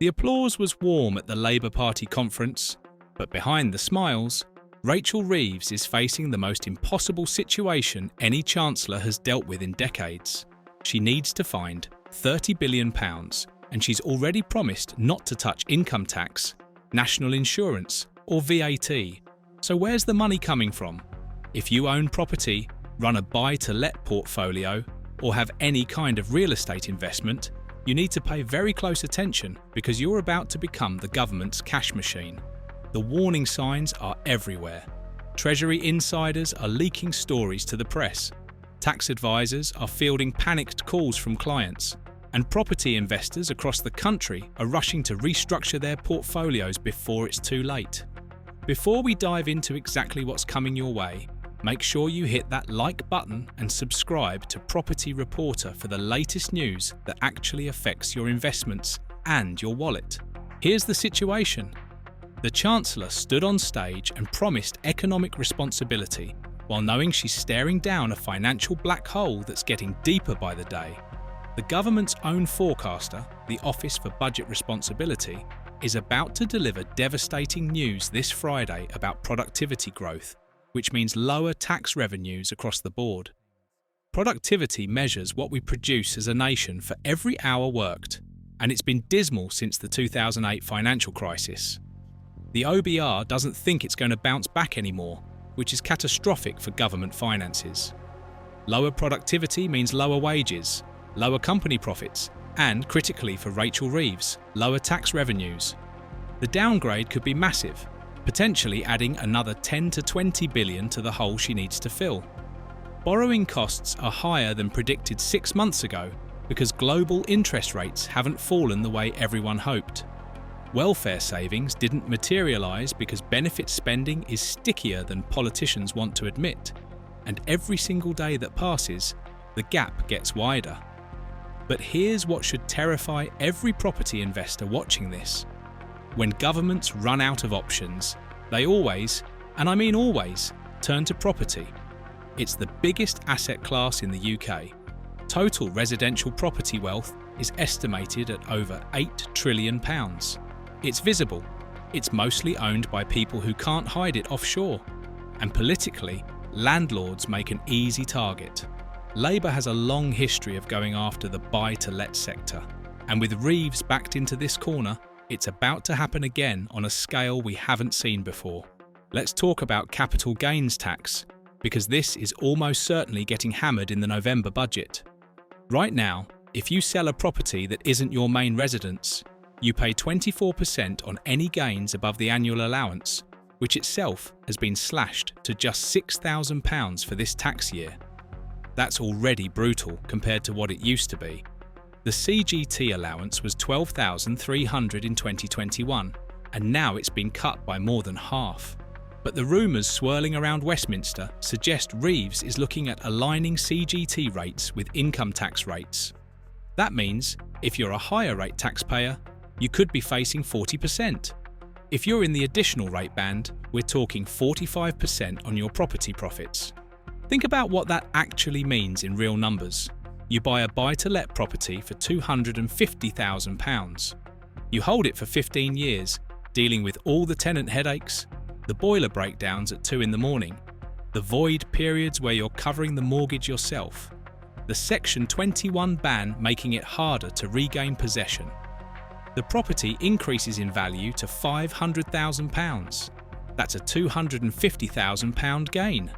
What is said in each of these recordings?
The applause was warm at the Labour Party conference, but behind the smiles, Rachel Reeves is facing the most impossible situation any Chancellor has dealt with in decades. She needs to find £30 billion, and she's already promised not to touch income tax, national insurance, or VAT. So where's the money coming from? If you own property, run a buy-to-let portfolio, or have any kind of real estate investment, you need to pay very close attention because you're about to become the government's cash machine. The warning signs are everywhere. Treasury insiders are leaking stories to the press. Tax advisors are fielding panicked calls from clients. And property investors across the country are rushing to restructure their portfolios before it's too late. Before we dive into exactly what's coming your way, make sure you hit that like button and subscribe to Property Reporter for the latest news that actually affects your investments and your wallet. Here's the situation. The Chancellor stood on stage and promised economic responsibility while knowing she's staring down a financial black hole that's getting deeper by the day. The government's own forecaster, the Office for Budget Responsibility, is about to deliver devastating news this Friday about productivity growth, which means lower tax revenues across the board. Productivity measures what we produce as a nation for every hour worked, and it's been dismal since the 2008 financial crisis. The OBR doesn't think it's going to bounce back anymore, which is catastrophic for government finances. Lower productivity means lower wages, lower company profits, and, critically for Rachel Reeves, lower tax revenues. The downgrade could be massive, potentially adding another 10 to 20 billion to the hole she needs to fill. Borrowing costs are higher than predicted 6 months ago because global interest rates haven't fallen the way everyone hoped. Welfare savings didn't materialize because benefit spending is stickier than politicians want to admit, and every single day that passes, the gap gets wider. But here's what should terrify every property investor watching this. When governments run out of options, they always, and I mean always, turn to property. It's the biggest asset class in the UK. Total residential property wealth is estimated at over £8 trillion. It's visible. It's mostly owned by people who can't hide it offshore. And politically, landlords make an easy target. Labour has a long history of going after the buy-to-let sector. And with Reeves backed into this corner, it's about to happen again on a scale we haven't seen before. Let's talk about capital gains tax, because this is almost certainly getting hammered in the November budget. Right now, if you sell a property that isn't your main residence, you pay 24% on any gains above the annual allowance, which itself has been slashed to just £6,000 for this tax year. That's already brutal compared to what it used to be. The CGT allowance was £12,300 in 2021, and now it's been cut by more than half. But the rumours swirling around Westminster suggest Reeves is looking at aligning CGT rates with income tax rates. That means, if you're a higher rate taxpayer, you could be facing 40%. If you're in the additional rate band, we're talking 45% on your property profits. Think about what that actually means in real numbers. You buy a buy-to-let property for £250,000. You hold it for 15 years, dealing with all the tenant headaches, the boiler breakdowns at 2 in the morning, the void periods where you're covering the mortgage yourself, the Section 21 ban making it harder to regain possession. The property increases in value to £500,000. That's a £250,000 gain.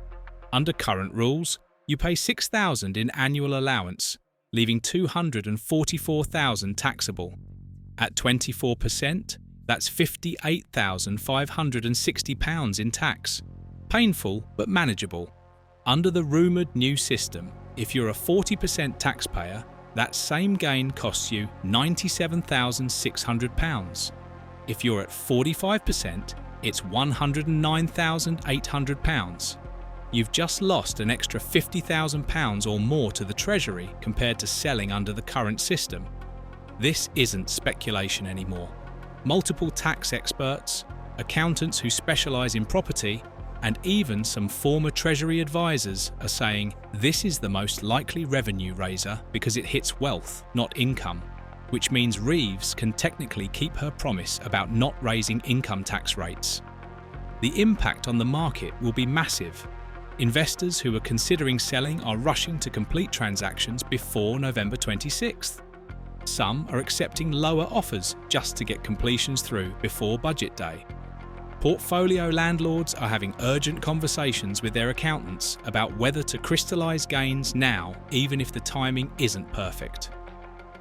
Under current rules, you pay £6,000 in annual allowance, leaving £244,000 taxable. At 24%, that's £58,560 in tax. Painful but manageable. Under the rumoured new system, if you're a 40% taxpayer, that same gain costs you £97,600. If you're at 45%, it's £109,800. You've just lost an extra £50,000 or more to the Treasury compared to selling under the current system. This isn't speculation anymore. Multiple tax experts, accountants who specialise in property, and even some former Treasury advisors are saying this is the most likely revenue raiser because it hits wealth, not income. which means Reeves can technically keep her promise about not raising income tax rates. The impact on the market will be massive. Investors who are considering selling are rushing to complete transactions before November 26th. Some are accepting lower offers just to get completions through before budget day. Portfolio landlords are having urgent conversations with their accountants about whether to crystallize gains now, even if the timing isn't perfect.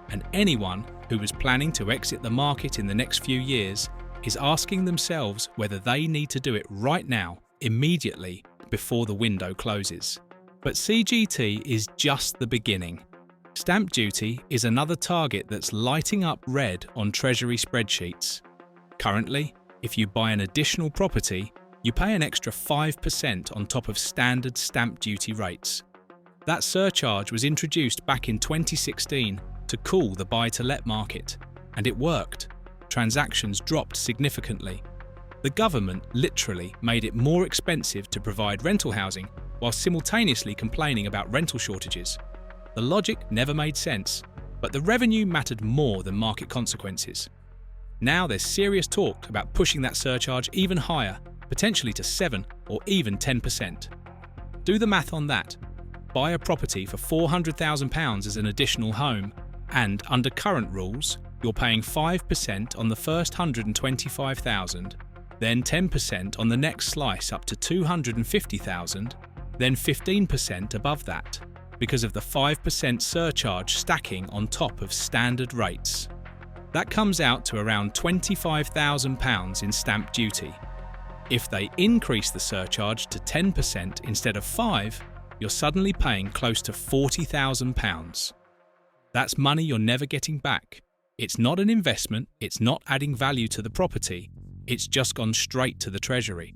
And anyone who was planning to exit the market in the next few years is asking themselves whether they need to do it right now, immediately, before the window closes. But CGT is just the beginning. Stamp duty is another target that's lighting up red on Treasury spreadsheets. Currently, if you buy an additional property, you pay an extra 5% on top of standard stamp duty rates. That surcharge was introduced back in 2016 to cool the buy-to-let market, and it worked. Transactions dropped significantly. The government literally made it more expensive to provide rental housing while simultaneously complaining about rental shortages. The logic never made sense, but the revenue mattered more than market consequences. Now there's serious talk about pushing that surcharge even higher, potentially to 7 or even 10%. Do the math on that. Buy a property for £400,000 as an additional home, and under current rules, you're paying 5% on the first £125,000, then 10% on the next slice up to £250,000, then 15% above that, because of the 5% surcharge stacking on top of standard rates. That comes out to around £25,000 in stamp duty. If they increase the surcharge to 10% instead of 5%, you're suddenly paying close to £40,000. That's money you're never getting back. It's not an investment, it's not adding value to the property, it's just gone straight to the Treasury.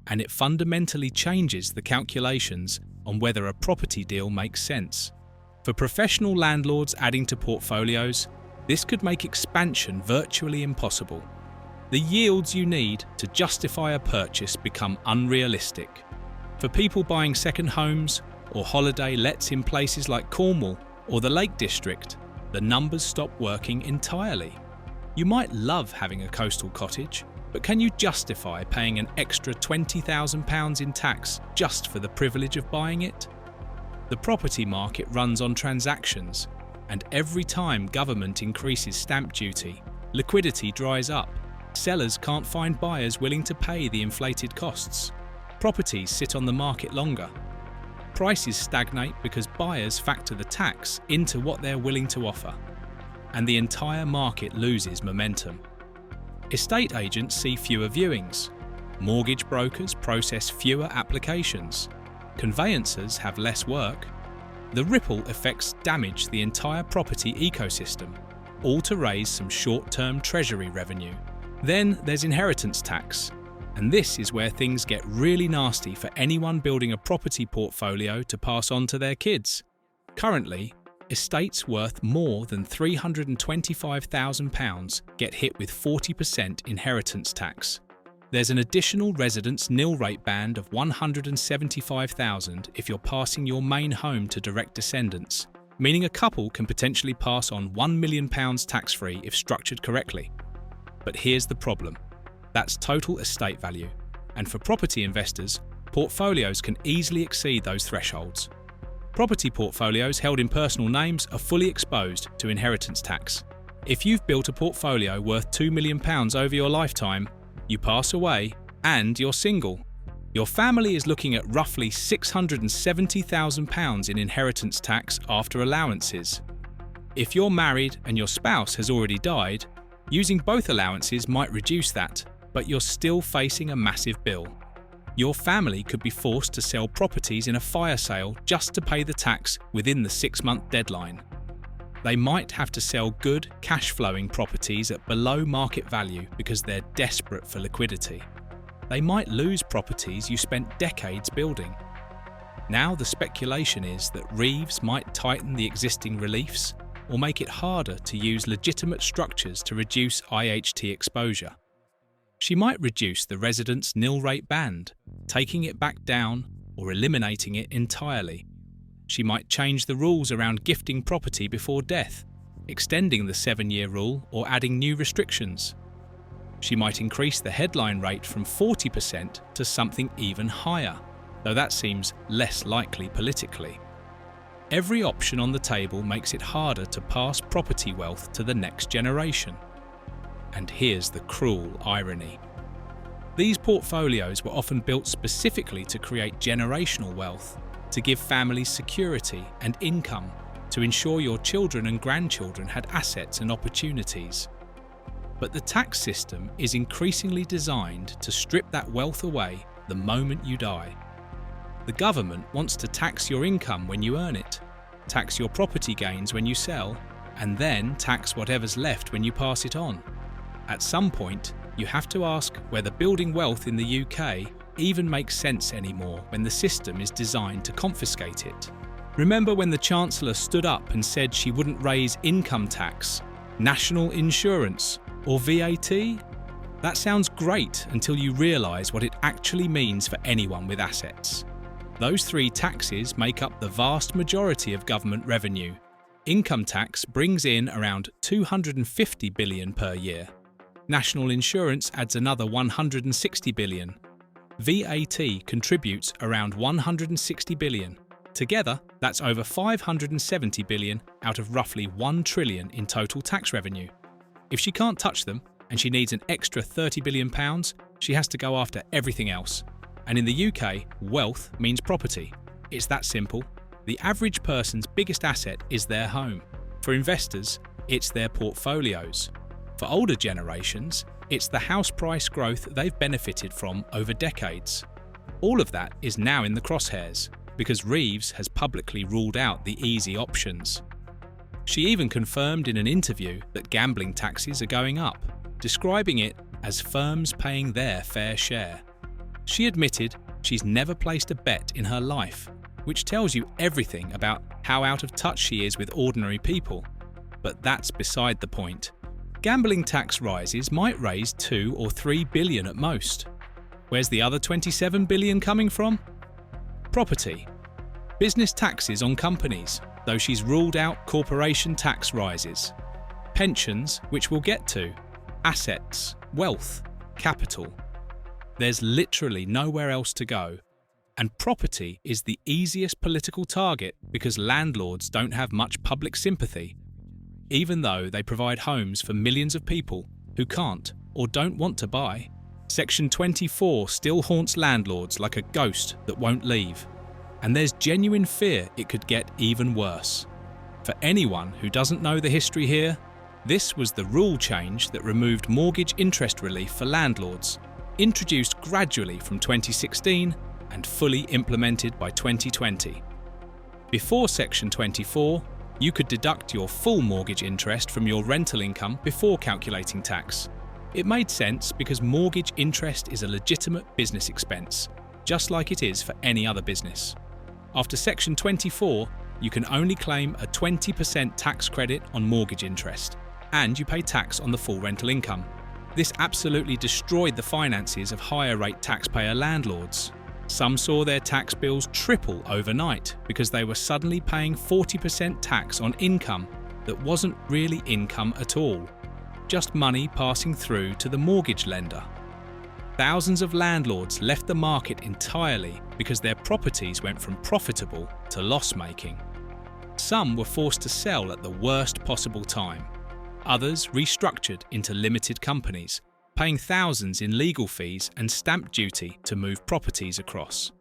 And it fundamentally changes the calculations on whether a property deal makes sense. For professional landlords adding to portfolios, this could make expansion virtually impossible. The yields you need to justify a purchase become unrealistic. For people buying second homes or holiday lets in places like Cornwall or the Lake District, the numbers stop working entirely. You might love having a coastal cottage, but can you justify paying an extra £20,000 in tax just for the privilege of buying it? The property market runs on transactions, and every time government increases stamp duty, liquidity dries up. Sellers can't find buyers willing to pay the inflated costs. Properties sit on the market longer. Prices stagnate because buyers factor the tax into what they're willing to offer, and the entire market loses momentum. Estate agents see fewer viewings. Mortgage brokers process fewer applications. Conveyancers have less work. The ripple effects damage the entire property ecosystem, all to raise some short-term Treasury revenue. Then there's inheritance tax, and this is where things get really nasty for anyone building a property portfolio to pass on to their kids. Currently, estates worth more than £325,000 get hit with 40% inheritance tax. There's an additional residence nil rate band of £175,000 if you're passing your main home to direct descendants, meaning a couple can potentially pass on £1 million tax-free if structured correctly. But here's the problem. That's total estate value, and for property investors, portfolios can easily exceed those thresholds. Property portfolios held in personal names are fully exposed to inheritance tax. If you've built a portfolio worth £2 million over your lifetime, you pass away and you're single. Your family is looking at roughly £670,000 in inheritance tax after allowances. If you're married and your spouse has already died, using both allowances might reduce that, but you're still facing a massive bill. Your family could be forced to sell properties in a fire sale just to pay the tax within the 6-month deadline. They might have to sell good, cash-flowing properties at below market value because they're desperate for liquidity. They might lose properties you spent decades building. Now the speculation is that Reeves might tighten the existing reliefs or make it harder to use legitimate structures to reduce IHT exposure. She might reduce the residence nil rate band, taking it back down or eliminating it entirely. She might change the rules around gifting property before death, extending the 7-year rule or adding new restrictions. She might increase the headline rate from 40% to something even higher, though that seems less likely politically. Every option on the table makes it harder to pass property wealth to the next generation. And here's the cruel irony. These portfolios were often built specifically to create generational wealth, to give families security and income, to ensure your children and grandchildren had assets and opportunities. But the tax system is increasingly designed to strip that wealth away the moment you die. The government wants to tax your income when you earn it, tax your property gains when you sell, and then tax whatever's left when you pass it on. At some point, you have to ask whether building wealth in the UK even makes sense anymore when the system is designed to confiscate it. Remember when the Chancellor stood up and said she wouldn't raise income tax, national insurance, or VAT? That sounds great until you realise what it actually means for anyone with assets. Those 3 taxes make up the vast majority of government revenue. Income tax brings in around 250 billion per year. National insurance adds another 160 billion. VAT contributes around 160 billion. Together, that's over 570 billion out of roughly 1 trillion in total tax revenue. If she can't touch them, and she needs an extra £30 billion, she has to go after everything else. And in the UK, wealth means property. It's that simple. The average person's biggest asset is their home. For investors, it's their portfolios. For older generations, it's the house price growth they've benefited from over decades. All of that is now in the crosshairs, because Reeves has publicly ruled out the easy options. She even confirmed in an interview that gambling taxes are going up, describing it as firms paying their fair share. She admitted she's never placed a bet in her life, which tells you everything about how out of touch she is with ordinary people. But that's beside the point. Gambling tax rises might raise 2 or 3 billion at most. Where's the other 27 billion coming from? Property. Business taxes on companies, though she's ruled out corporation tax rises. Pensions, which we'll get to. Assets, wealth, capital. There's literally nowhere else to go. And property is the easiest political target because landlords don't have much public sympathy, even though they provide homes for millions of people who can't or don't want to buy. Section 24 still haunts landlords like a ghost that won't leave. And there's genuine fear it could get even worse. For anyone who doesn't know the history here, this was the rule change that removed mortgage interest relief for landlords, introduced gradually from 2016 and fully implemented by 2020. Before Section 24, you could deduct your full mortgage interest from your rental income before calculating tax. It made sense because mortgage interest is a legitimate business expense, just like it is for any other business. After Section 24, you can only claim a 20% tax credit on mortgage interest, and you pay tax on the full rental income. This absolutely destroyed the finances of higher-rate taxpayer landlords. Some saw their tax bills triple overnight because they were suddenly paying 40% tax on income that wasn't really income at all, just money passing through to the mortgage lender. Thousands of landlords left the market entirely because their properties went from profitable to loss-making. Some were forced to sell at the worst possible time. Others restructured into limited companies, paying thousands in legal fees and stamp duty to move properties across.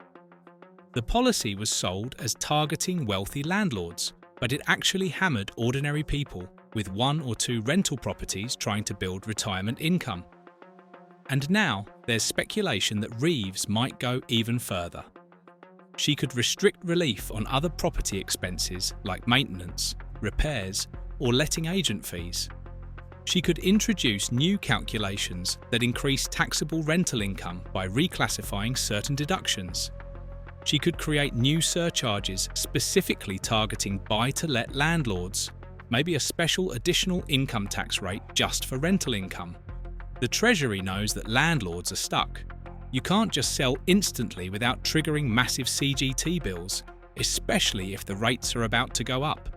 The policy was sold as targeting wealthy landlords, but it actually hammered ordinary people with 1 or 2 rental properties trying to build retirement income. And now there's speculation that Reeves might go even further. She could restrict relief on other property expenses like maintenance, repairs, or letting agent fees. She could introduce new calculations that increase taxable rental income by reclassifying certain deductions. She could create new surcharges specifically targeting buy-to-let landlords, maybe a special additional income tax rate just for rental income. The Treasury knows that landlords are stuck. You can't just sell instantly without triggering massive CGT bills, especially if the rates are about to go up.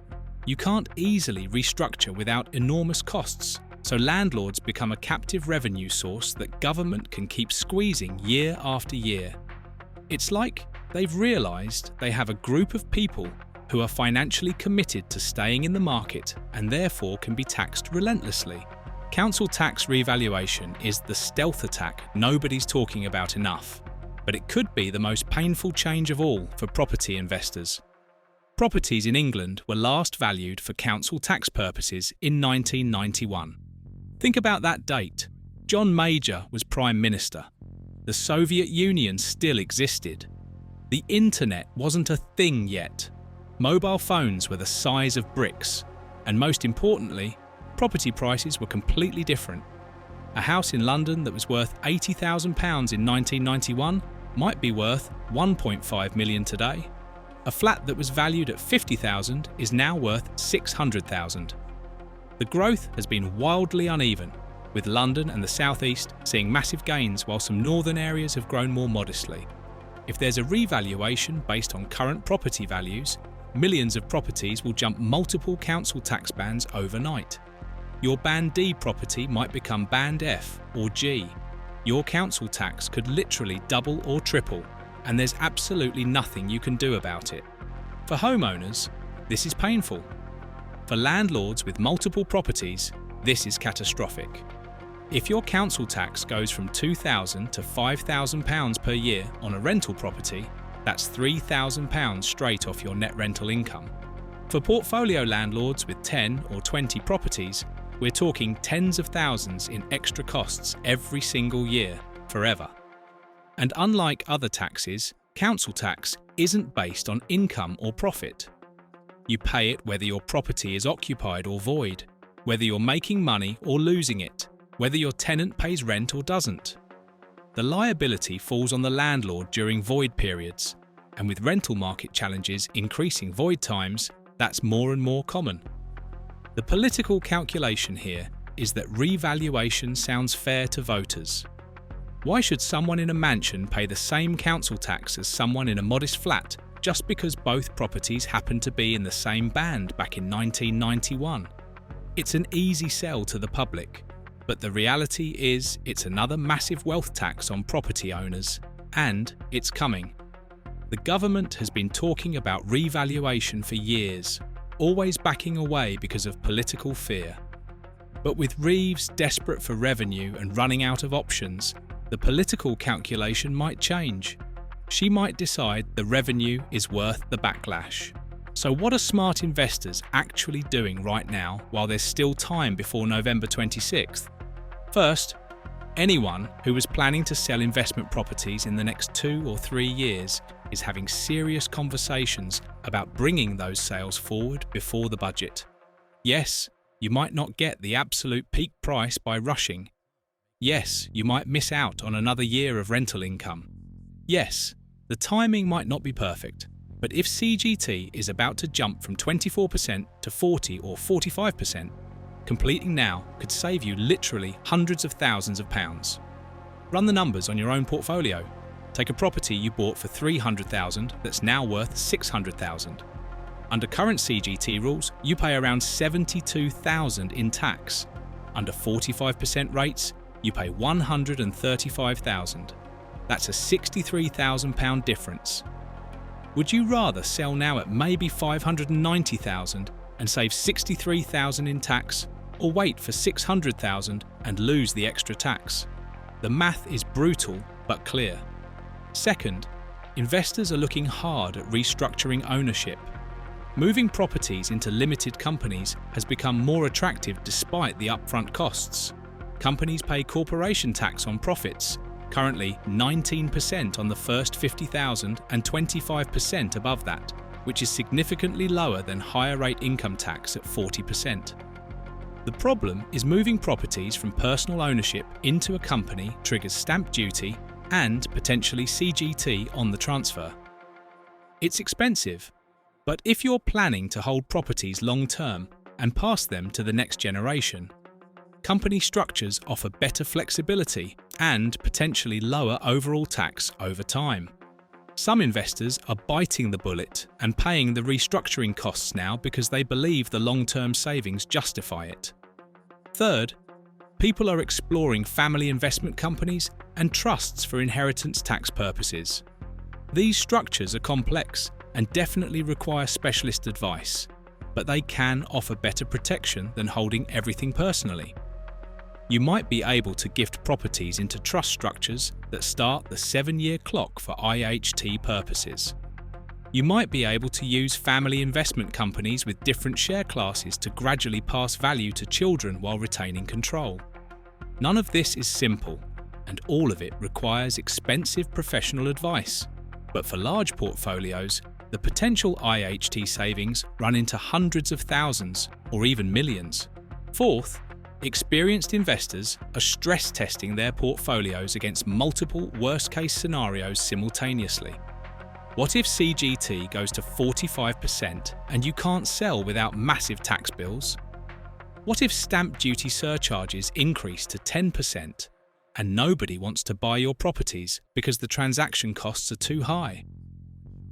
You can't easily restructure without enormous costs, so landlords become a captive revenue source that government can keep squeezing year after year. It's like they've realised they have a group of people who are financially committed to staying in the market and therefore can be taxed relentlessly. Council tax revaluation is the stealth attack nobody's talking about enough, but it could be the most painful change of all for property investors. Properties in England were last valued for council tax purposes in 1991. Think about that date. John Major was Prime Minister. The Soviet Union still existed. The internet wasn't a thing yet. Mobile phones were the size of bricks. And most importantly, property prices were completely different. A house in London that was worth £80,000 in 1991 might be worth £1.5 million today. A flat that was valued at £50,000 is now worth £600,000. The growth has been wildly uneven, with London and the South East seeing massive gains while some northern areas have grown more modestly. If there's a revaluation based on current property values, millions of properties will jump multiple council tax bands overnight. Your Band D property might become Band F or G. Your council tax could literally double or triple, and there's absolutely nothing you can do about it. For homeowners, this is painful. For landlords with multiple properties, this is catastrophic. If your council tax goes from £2,000 to £5,000 per year on a rental property, that's £3,000 straight off your net rental income. For portfolio landlords with 10 or 20 properties, we're talking tens of thousands in extra costs every single year, forever. And unlike other taxes, council tax isn't based on income or profit. You pay it whether your property is occupied or void, whether you're making money or losing it, whether your tenant pays rent or doesn't. The liability falls on the landlord during void periods, and with rental market challenges increasing void times, that's more and more common. The political calculation here is that revaluation sounds fair to voters. Why should someone in a mansion pay the same council tax as someone in a modest flat just because both properties happen to be in the same band back in 1991? It's an easy sell to the public, but the reality is it's another massive wealth tax on property owners, and it's coming. The government has been talking about revaluation for years, always backing away because of political fear. But with Reeves desperate for revenue and running out of options, the political calculation might change. She might decide the revenue is worth the backlash. So what are smart investors actually doing right now while there's still time before November 26th? First, anyone who was planning to sell investment properties in the next 2 or 3 years is having serious conversations about bringing those sales forward before the budget. Yes, you might not get the absolute peak price by rushing. Yes, you might miss out on another year of rental income. Yes, the timing might not be perfect, but if CGT is about to jump from 24% to 40 or 45%, completing now could save you literally hundreds of thousands of pounds. Run the numbers on your own portfolio. Take a property you bought for £300,000 that's now worth £600,000. Under current CGT rules, you pay around £72,000 in tax. Under 45% rates, you pay £135,000. That's a £63,000 difference. Would you rather sell now at maybe £590,000 and save £63,000 in tax, or wait for £600,000 and lose the extra tax? The math is brutal but clear. Second, investors are looking hard at restructuring ownership. Moving properties into limited companies has become more attractive despite the upfront costs. Companies pay corporation tax on profits, currently 19% on the first $50,000 and 25% above that, which is significantly lower than higher rate income tax at 40%. The problem is moving properties from personal ownership into a company triggers stamp duty and potentially CGT on the transfer. It's expensive, but if you're planning to hold properties long term and pass them to the next generation, company structures offer better flexibility and potentially lower overall tax over time. Some investors are biting the bullet and paying the restructuring costs now because they believe the long-term savings justify it. Third, people are exploring family investment companies and trusts for inheritance tax purposes. These structures are complex and definitely require specialist advice, but they can offer better protection than holding everything personally. You might be able to gift properties into trust structures that start the 7-year clock for IHT purposes. You might be able to use family investment companies with different share classes to gradually pass value to children while retaining control. None of this is simple, and all of it requires expensive professional advice. But for large portfolios, the potential IHT savings run into hundreds of thousands or even millions. Fourth, experienced investors are stress testing their portfolios against multiple worst-case scenarios simultaneously. What if CGT goes to 45% and you can't sell without massive tax bills? What if stamp duty surcharges increase to 10% and nobody wants to buy your properties because the transaction costs are too high?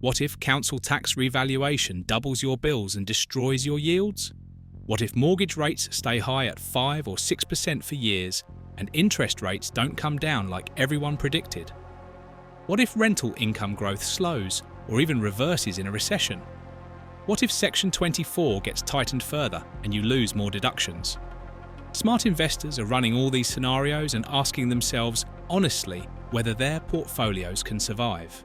What if council tax revaluation doubles your bills and destroys your yields? What if mortgage rates stay high at 5 or 6% for years and interest rates don't come down like everyone predicted? What if rental income growth slows or even reverses in a recession? What if Section 24 gets tightened further and you lose more deductions? Smart investors are running all these scenarios and asking themselves honestly whether their portfolios can survive.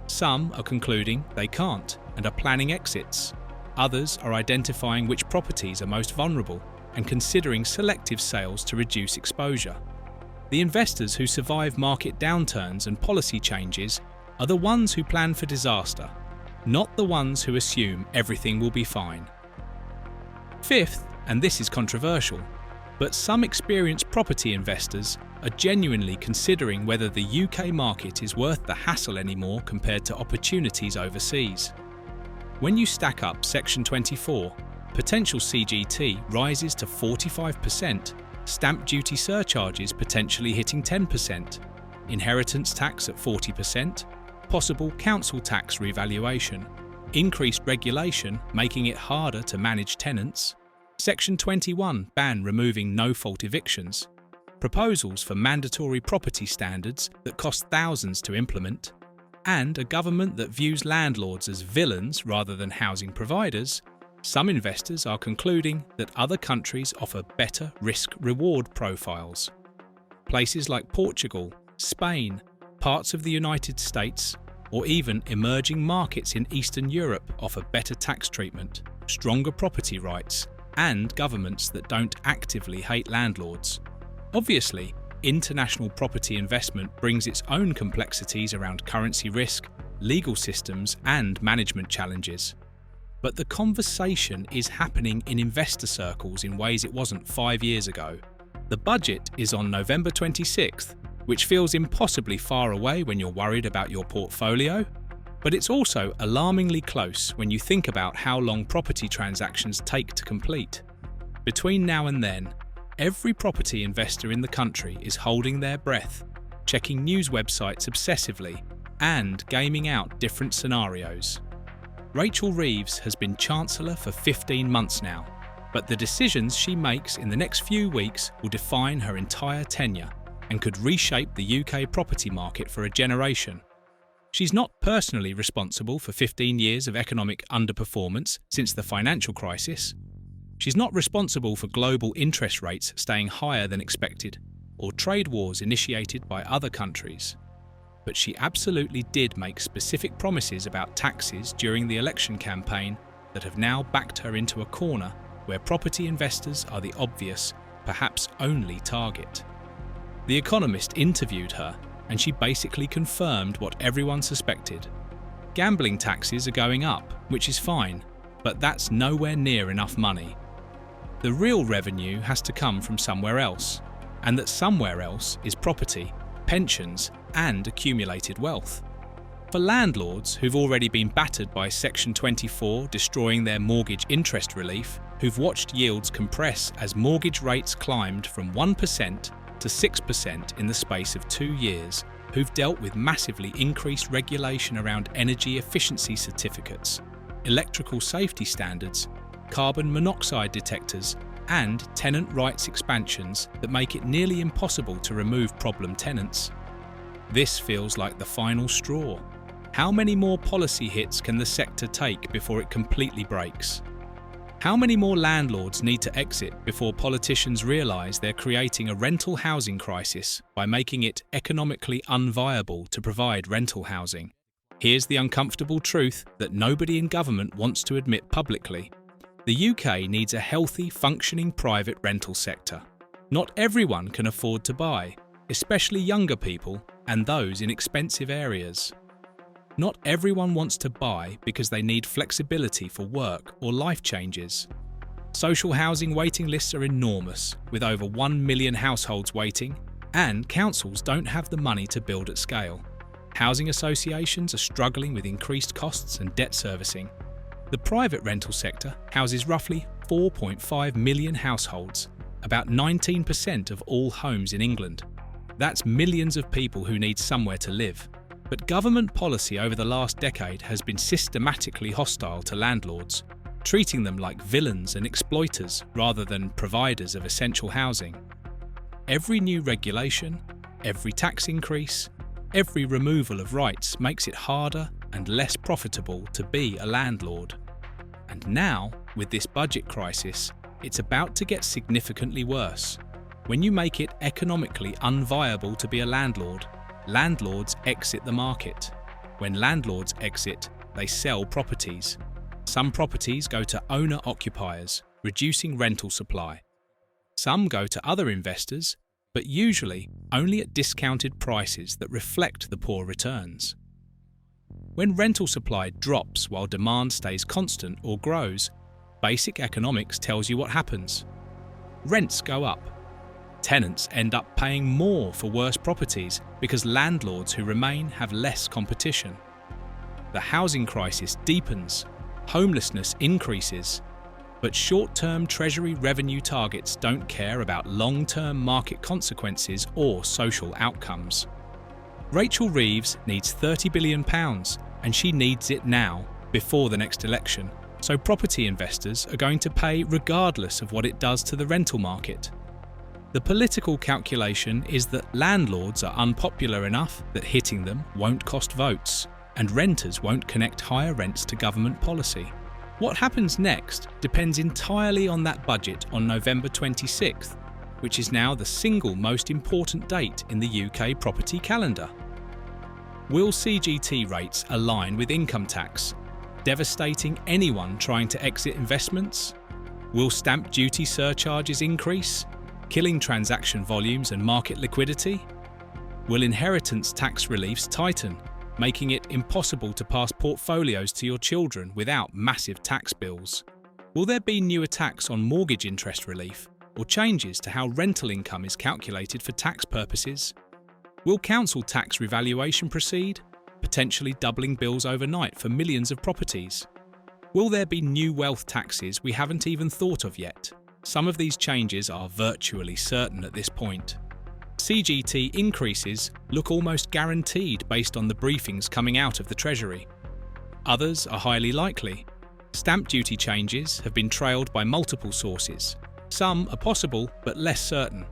Some are concluding they can't and are planning exits. Others are identifying which properties are most vulnerable and considering selective sales to reduce exposure. The investors who survive market downturns and policy changes are the ones who plan for disaster, not the ones who assume everything will be fine. Fifth, and this is controversial, but some experienced property investors are genuinely considering whether the UK market is worth the hassle anymore compared to opportunities overseas. When you stack up Section 24, potential CGT rises to 45%, stamp duty surcharges potentially hitting 10%, inheritance tax at 40%, possible council tax revaluation, increased regulation making it harder to manage tenants, Section 21 ban removing no-fault evictions, proposals for mandatory property standards that cost thousands to implement, and a government that views landlords as villains rather than housing providers, some investors are concluding that other countries offer better risk-reward profiles. Places like Portugal, Spain, parts of the United States, or even emerging markets in Eastern Europe offer better tax treatment, stronger property rights, and governments that don't actively hate landlords. Obviously, international property investment brings its own complexities around currency risk, legal systems, and management challenges. But the conversation is happening in investor circles in ways it wasn't 5 years ago. The budget is on November 26th, which feels impossibly far away when you're worried about your portfolio, but it's also alarmingly close when you think about how long property transactions take to complete. Between now and then, every property investor in the country is holding their breath, checking news websites obsessively, and gaming out different scenarios. Rachel Reeves has been Chancellor for 15 months now, but the decisions she makes in the next few weeks will define her entire tenure and could reshape the UK property market for a generation. She's not personally responsible for 15 years of economic underperformance since the financial crisis. She's not responsible for global interest rates staying higher than expected or trade wars initiated by other countries. But she absolutely did make specific promises about taxes during the election campaign that have now backed her into a corner where property investors are the obvious, perhaps only target. The Economist interviewed her, and she basically confirmed what everyone suspected. Gambling taxes are going up, which is fine, but that's nowhere near enough money. The real revenue has to come from somewhere else, and that somewhere else is property, pensions, and accumulated wealth. For landlords who've already been battered by Section 24 destroying their mortgage interest relief, who've watched yields compress as mortgage rates climbed from 1% to 6% in the space of 2 years, who've dealt with massively increased regulation around energy efficiency certificates, electrical safety standards, carbon monoxide detectors, and tenant rights expansions that make it nearly impossible to remove problem tenants. This feels like the final straw. How many more policy hits can the sector take before it completely breaks? How many more landlords need to exit before politicians realise they're creating a rental housing crisis by making it economically unviable to provide rental housing? Here's the uncomfortable truth that nobody in government wants to admit publicly. The UK needs a healthy, functioning private rental sector. Not everyone can afford to buy, especially younger people and those in expensive areas. Not everyone wants to buy because they need flexibility for work or life changes. Social housing waiting lists are enormous, with over 1 million households waiting, and councils don't have the money to build at scale. Housing associations are struggling with increased costs and debt servicing. The private rental sector houses roughly 4.5 million households, about 19% of all homes in England. That's millions of people who need somewhere to live. But government policy over the last decade has been systematically hostile to landlords, treating them like villains and exploiters rather than providers of essential housing. Every new regulation, every tax increase, every removal of rights makes it harder and less profitable to be a landlord. And now, with this budget crisis, it's about to get significantly worse. When you make it economically unviable to be a landlord, landlords exit the market. When landlords exit, they sell properties. Some properties go to owner-occupiers, reducing rental supply. Some go to other investors, but usually only at discounted prices that reflect the poor returns. When rental supply drops while demand stays constant or grows, basic economics tells you what happens. Rents go up. Tenants end up paying more for worse properties because landlords who remain have less competition. The housing crisis deepens, homelessness increases, but short-term Treasury revenue targets don't care about long-term market consequences or social outcomes. Rachel Reeves needs £30 billion, and she needs it now, before the next election, so property investors are going to pay regardless of what it does to the rental market. The political calculation is that landlords are unpopular enough that hitting them won't cost votes, and renters won't connect higher rents to government policy. What happens next depends entirely on that budget on November 26th, which is now the single most important date in the UK property calendar. Will CGT rates align with income tax, devastating anyone trying to exit investments? Will stamp duty surcharges increase, killing transaction volumes and market liquidity? Will inheritance tax reliefs tighten, making it impossible to pass portfolios to your children without massive tax bills? Will there be new attacks on mortgage interest relief, or changes to how rental income is calculated for tax purposes? Will council tax revaluation proceed, potentially doubling bills overnight for millions of properties? Will there be new wealth taxes we haven't even thought of yet? Some of these changes are virtually certain at this point. CGT increases look almost guaranteed based on the briefings coming out of the Treasury. Others are highly likely. Stamp duty changes have been trailed by multiple sources. Some are possible but less certain.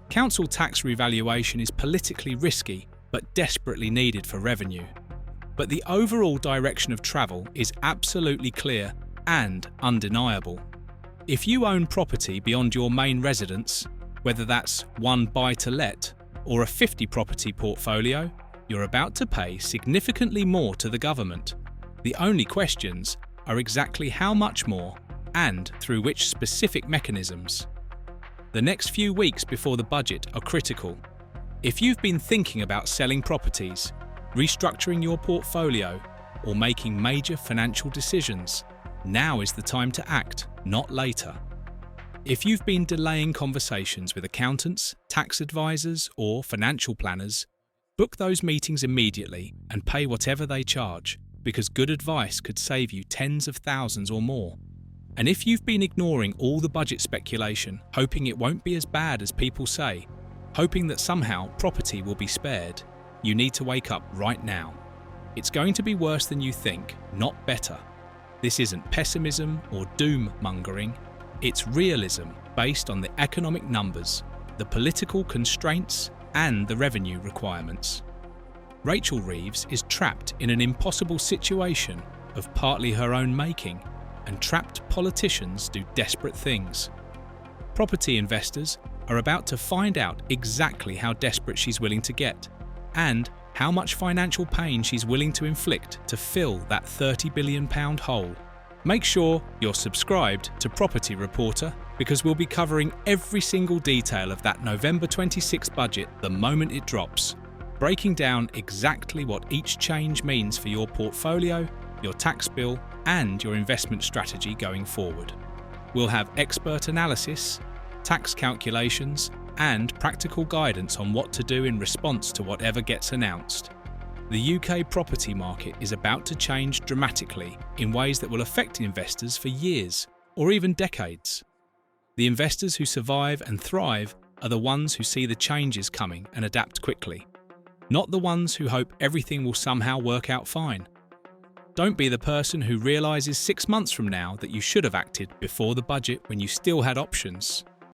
Council tax revaluation is politically risky but desperately needed for revenue. But the overall direction of travel is absolutely clear and undeniable. If you own property beyond your main residence, whether that's one buy-to-let or a 50-property portfolio, you're about to pay significantly more to the government. The only questions are exactly how much more and through which specific mechanisms. The next few weeks before the budget are critical. If you've been thinking about selling properties, restructuring your portfolio, or making major financial decisions, now is the time to act, not later. If you've been delaying conversations with accountants, tax advisors, or financial planners, book those meetings immediately and pay whatever they charge, because good advice could save you tens of thousands or more. And if you've been ignoring all the budget speculation, hoping it won't be as bad as people say, hoping that somehow property will be spared, you need to wake up right now. It's going to be worse than you think, not better. This isn't pessimism or doom-mongering. It's realism based on the economic numbers, the political constraints, and the revenue requirements. Rachel Reeves is trapped in an impossible situation of partly her own making, and trapped politicians do desperate things. Property investors are about to find out exactly how desperate she's willing to get, and how much financial pain she's willing to inflict to fill that £30 billion hole. Make sure you're subscribed to Property Reporter, because we'll be covering every single detail of that November 26 budget the moment it drops, breaking down exactly what each change means for your portfolio, your tax bill, and your investment strategy going forward. We'll have expert analysis, tax calculations, and practical guidance on what to do in response to whatever gets announced. The UK property market is about to change dramatically in ways that will affect investors for years, or even decades. The investors who survive and thrive are the ones who see the changes coming and adapt quickly, not the ones who hope everything will somehow work out fine. Don't be the person who realises 6 months from now that you should have acted before the budget when you still had options.